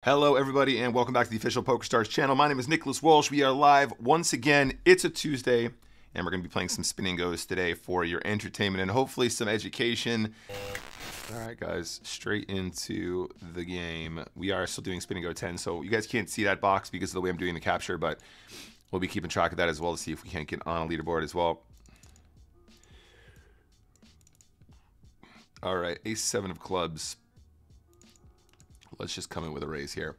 Hello everybody and welcome back to the official PokerStars channel. My name is Nicholas Walsh. We are live once again. It's a Tuesday and we're going to be playing some Spin Goes today for your entertainment and hopefully some education. Alright guys, straight into the game. We are still doing Spin Go 10, so you guys can't see that box because of the way I'm doing the capture, but we'll be keeping track of that as well to see if we can't get on a leaderboard as well. Alright, ace-7 of clubs. Let's just come in with a raise here.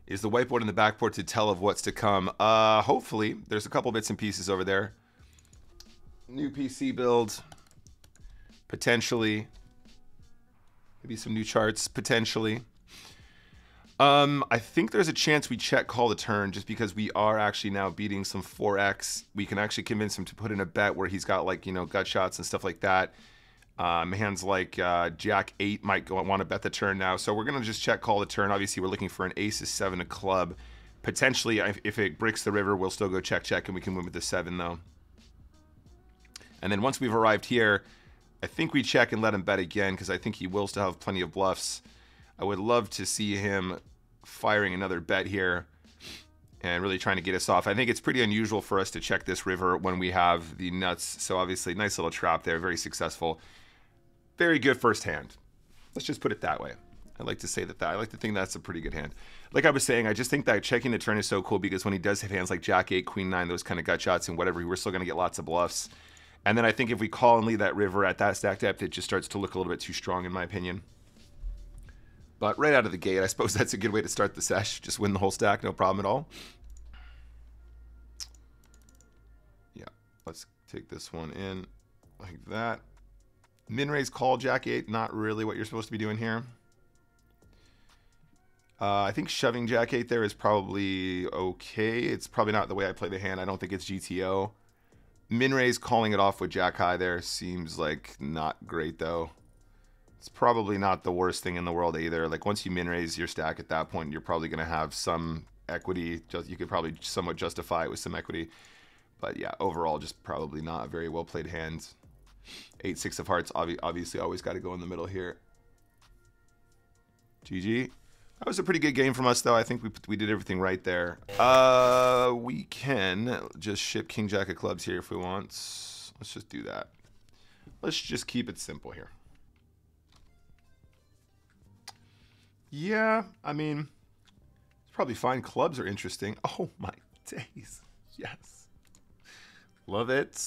Is the whiteboard and the backboard to tell of what's to come? Hopefully. There's a couple bits and pieces over there. New PC build. Potentially. Maybe some new charts. Potentially. I think there's a chance we check call the turn just because we are actually now beating some 4x. We can actually convince him to put in a bet where he's got, like, you know, gut shots and stuff like that. Hands like Jack 8 might want to bet the turn now. So we're going to just check call the turn. Obviously, we're looking for an ace-7 of club. Potentially, if it breaks the river, we'll still go check, and we can win with the 7, though. And then once we've arrived here, I think we check and let him bet again because I think he will still have plenty of bluffs. I would love to see him firing another bet here and really trying to get us off. I think it's pretty unusual for us to check this river when we have the nuts. So obviously, nice little trap there. Very successful. Very good first hand. Let's just put it that way. I like to say that. I like to think that's a pretty good hand. Like I was saying, I just think that checking the turn is so cool because when he does have hands like Jack 8, Queen 9, those kind of gut shots and whatever, we're still going to get lots of bluffs. And then I think if we call and lead that river at that stack depth, it just starts to look a little bit too strong in my opinion. But right out of the gate, I suppose that's a good way to start the sesh. Just win the whole stack, no problem at all. Yeah, let's take this one in like that. Min raise call Jack 8, not really what you're supposed to be doing here. I think shoving Jack 8 there is probably okay. It's probably not the way I play the hand. I don't think it's GTO. Min raise calling it off with Jack high there seems like not great though. It's probably not the worst thing in the world either. Like once you min raise your stack at that point, you're probably going to have some equity. You could probably somewhat justify it with some equity. But yeah, overall, just probably not a very well played hand. 8-6 of hearts, obviously always got to go in the middle here. GG. That was a pretty good game from us, though. I think we did everything right there. We can just ship King Jack of clubs here if we want. Let's just do that. Let's just keep it simple here. Yeah, I mean, it's probably fine. Clubs are interesting. Oh my days. Yes. Love it.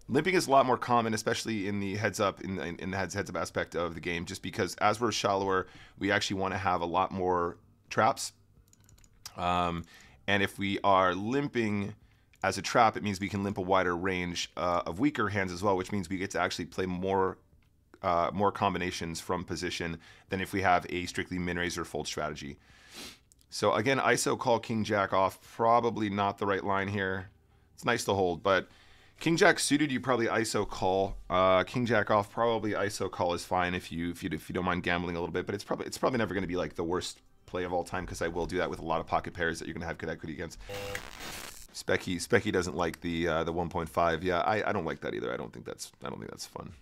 Limping is a lot more common, especially in the heads up in the heads up aspect of the game, just because as we're shallower, we actually want to have a lot more traps. And if we are limping as a trap, it means we can limp a wider range of weaker hands as well, which means we get to actually play more combinations from position than if we have a strictly min raise or fold strategy. So again, ISO call King Jack off, probably not the right line here. It's nice to hold, but King Jack suited, you probably ISO call. King Jack off, probably ISO call is fine if you don't mind gambling a little bit, but it's probably never going to be like the worst play of all time because I will do that with a lot of pocket pairs that you're going to have good equity against. Specky doesn't like the 1.5. Yeah, I don't like that either. I don't think that's fun.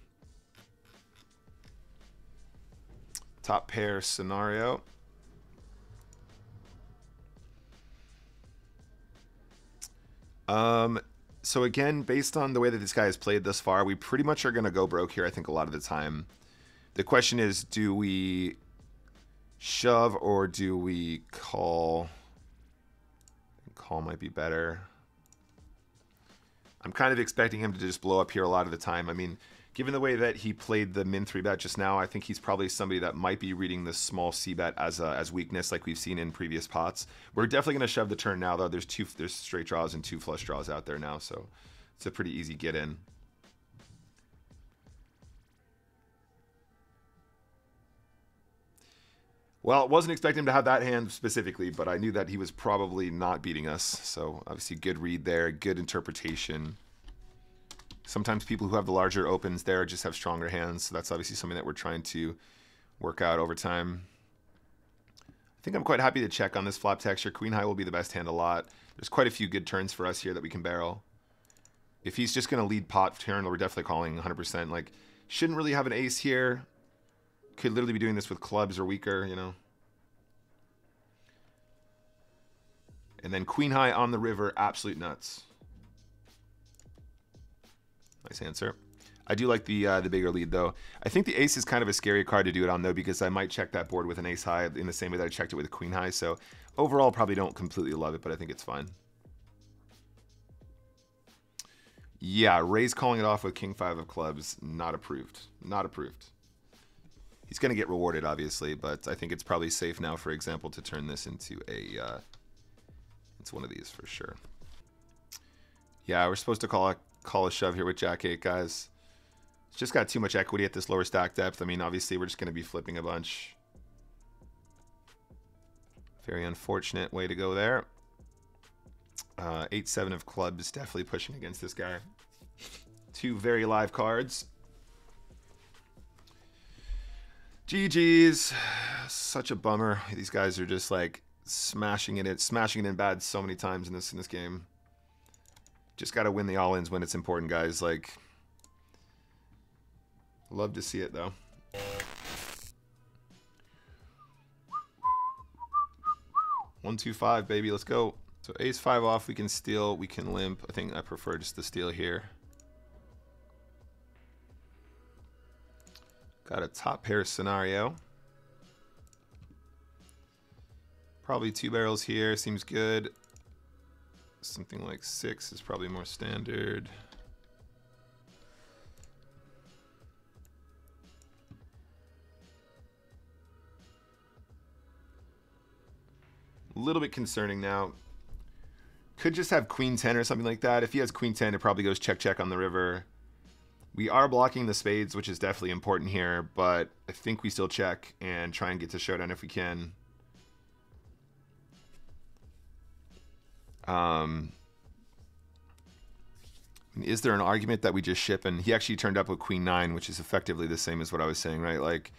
Top pair scenario. So again, based on the way that this guy has played thus far, we pretty much are going to go broke here, I think, a lot of the time. The question is, do we shove or do we call? Call might be better. I'm kind of expecting him to just blow up here a lot of the time. I mean, given the way that he played the min 3 bet just now, I think he's probably somebody that might be reading this small c bet as weakness, like we've seen in previous pots. We're definitely going to shove the turn now, though. There's straight draws and 2 flush draws out there now, so it's a pretty easy get in. Well, I wasn't expecting him to have that hand specifically, but I knew that he was probably not beating us. So obviously, good read there, good interpretation. Sometimes people who have the larger opens there just have stronger hands, so that's obviously something that we're trying to work out over time. I think I'm quite happy to check on this flop texture. Queen high will be the best hand a lot. There's quite a few good turns for us here that we can barrel. If he's just going to lead pot turn, we're definitely calling 100%. Like, shouldn't really have an ace here. Could literally be doing this with clubs or weaker, you know. And then queen high on the river, absolute nuts. Nice answer. I do like the bigger lead though. I think the ace is kind of a scary card to do it on though, because I might check that board with an ace high in the same way that I checked it with a queen high. So overall, probably don't completely love it, but I think it's fine. Yeah, Ray's calling it off with king five of clubs. Not approved. Not approved. He's going to get rewarded, obviously, but I think it's probably safe now, for example, to turn this into a... it's one of these for sure. Yeah, we're supposed to call a shove here with Jack 8, guys. It's just got too much equity at this lower stack depth. I mean, obviously, we're just going to be flipping a bunch. Very unfortunate way to go there. 8-7 of clubs, definitely pushing against this guy. Two very live cards. GG's. Such a bummer. These guys are just like smashing it in bad so many times in this game. Just got to win the all-ins when it's important, guys. Like, love to see it though. 1-2-5, baby. Let's go. So ace 5 off, we can steal, we can limp. I think I prefer just the steal here. Got a top pair scenario. Probably 2 barrels here, seems good. Something like 6 is probably more standard. A little bit concerning now. Could just have queen 10 or something like that. If he has queen 10, it probably goes check check on the river. We are blocking the spades, which is definitely important here, but I think we still check and try and get to showdown if we can. Is there an argument that we just ship? And he actually turned up with queen 9, which is effectively the same as what I was saying, right? Like,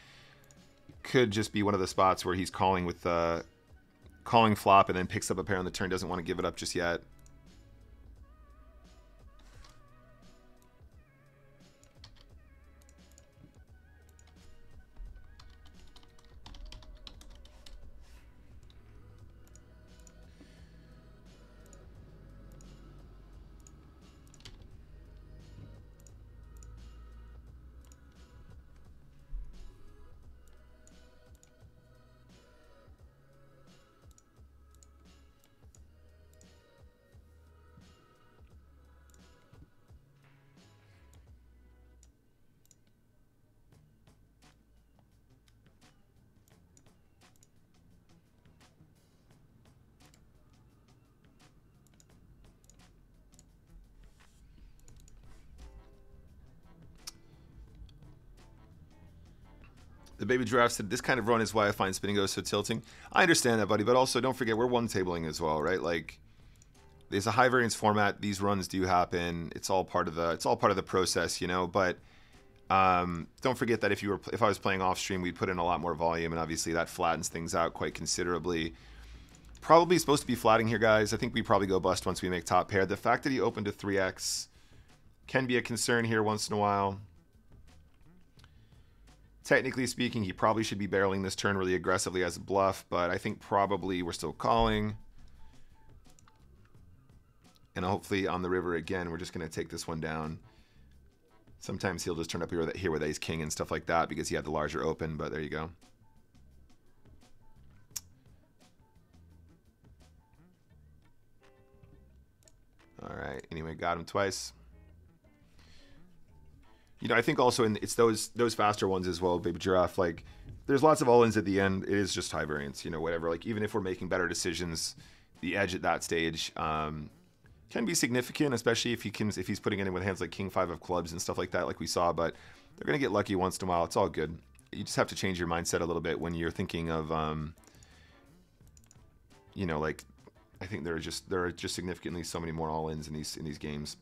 could just be one of the spots where he's calling with calling flop and then picks up a pair on the turn, doesn't want to give it up just yet. The baby giraffe said, this kind of run is why I find Spin Go so tilting. I understand that, buddy, but also don't forget we're one tabling as well, right? Like, there's a high variance format. These runs do happen. It's all part of the process, you know. But don't forget that if I was playing off stream, we'd put in a lot more volume, and obviously that flattens things out quite considerably. Probably supposed to be flatting here, guys. I think we probably go bust once we make top pair. The fact that he opened to 3x can be a concern here once in a while. Technically speaking, he probably should be barreling this turn really aggressively as a bluff, but I think probably we're still calling. And hopefully on the river again, we're just going to take this one down. Sometimes he'll just turn up here with ace king and stuff like that because he had the larger open, but there you go. All right, anyway, got him twice. You know, I think also it's those faster ones as well, baby giraffe. Like, there's lots of all-ins at the end. It is just high variance, you know, whatever. Like, even if we're making better decisions, the edge at that stage can be significant, especially if he's putting it in with hands like king 5 of clubs and stuff like that, like we saw. But they're gonna get lucky once in a while. It's all good. You just have to change your mindset a little bit when you're thinking of, you know, like, I think there are just significantly so many more all-ins in these games.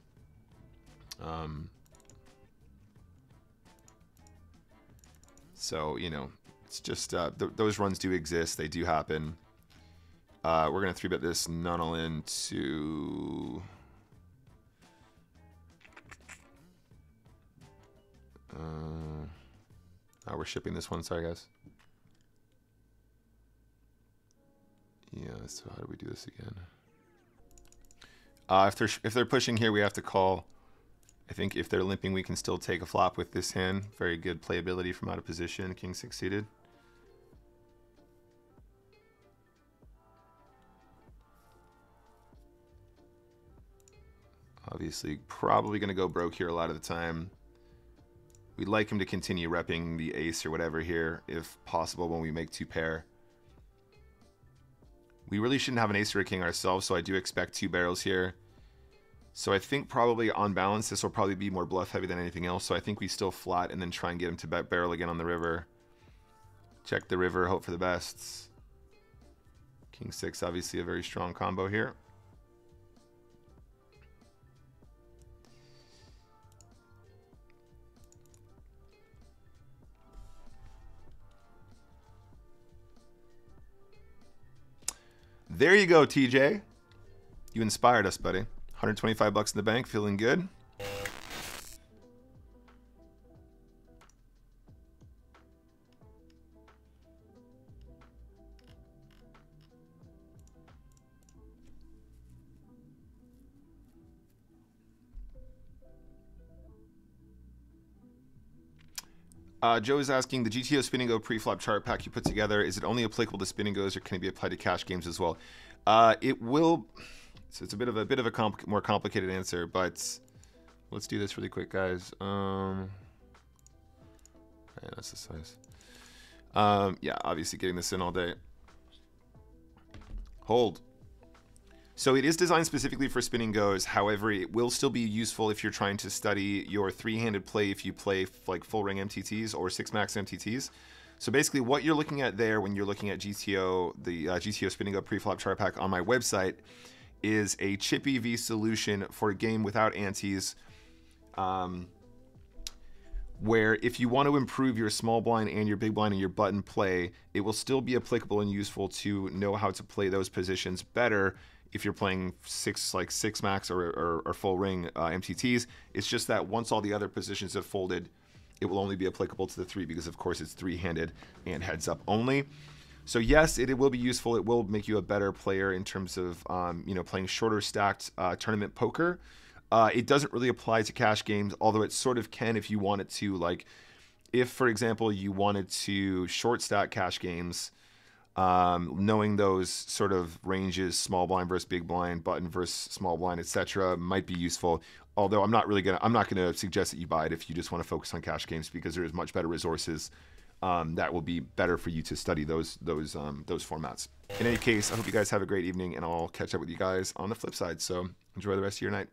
So, you know, it's just those runs do exist. They do happen. We're going to 3-bet this none all in to... We're shipping this one. Sorry, guys. Yeah, so how do we do this again? If they're pushing here, we have to call. I think if they're limping, we can still take a flop with this hand. Very good playability from out of position. King 6 suited. Obviously, probably going to go broke here a lot of the time. We'd like him to continue repping the ace or whatever here, if possible, when we make 2 pair. We really shouldn't have an ace or a king ourselves, so I do expect 2 barrels here. So I think probably on balance, this will probably be more bluff heavy than anything else. So I think we still flat and then try and get him to bet barrel again on the river. Check the river, hope for the best. King 6, obviously a very strong combo here. There you go, TJ. You inspired us, buddy. 125 bucks in the bank, feeling good. Joe is asking, the GTO Spin Go pre-flop chart pack you put together, is it only applicable to Spin Goes or can it be applied to cash games as well? It will. So it's a bit of a more complicated answer, but let's do this really quick, guys. Yeah, that's the size. Yeah, obviously getting this in all day. Hold. So it is designed specifically for Spin Goes. However, it will still be useful if you're trying to study your 3-handed play if you play like full ring MTTs or 6-max MTTs. So basically what you're looking at there when you're looking at GTO, the GTO Spin Go pre-flop chart pack on my website is a chip EV solution for a game without antes, where if you want to improve your small blind and your big blind and your button play, it will still be applicable and useful to know how to play those positions better if you're playing 6 max or full ring MTTs. It's just that once all the other positions have folded, it will only be applicable to the 3 because of course it's 3-handed and heads up only. So yes, it will be useful. It will make you a better player in terms of playing shorter stacked tournament poker. It doesn't really apply to cash games, although it sort of can if you wanted to. Like if, for example, you wanted to short stack cash games, knowing those sort of ranges, small blind versus big blind, button versus small blind, etc., might be useful. Although I'm not gonna suggest that you buy it if you just want to focus on cash games, because there is much better resources that will be better for you to study those formats. In any case, I hope you guys have a great evening, and I'll catch up with you guys on the flip side. So enjoy the rest of your night.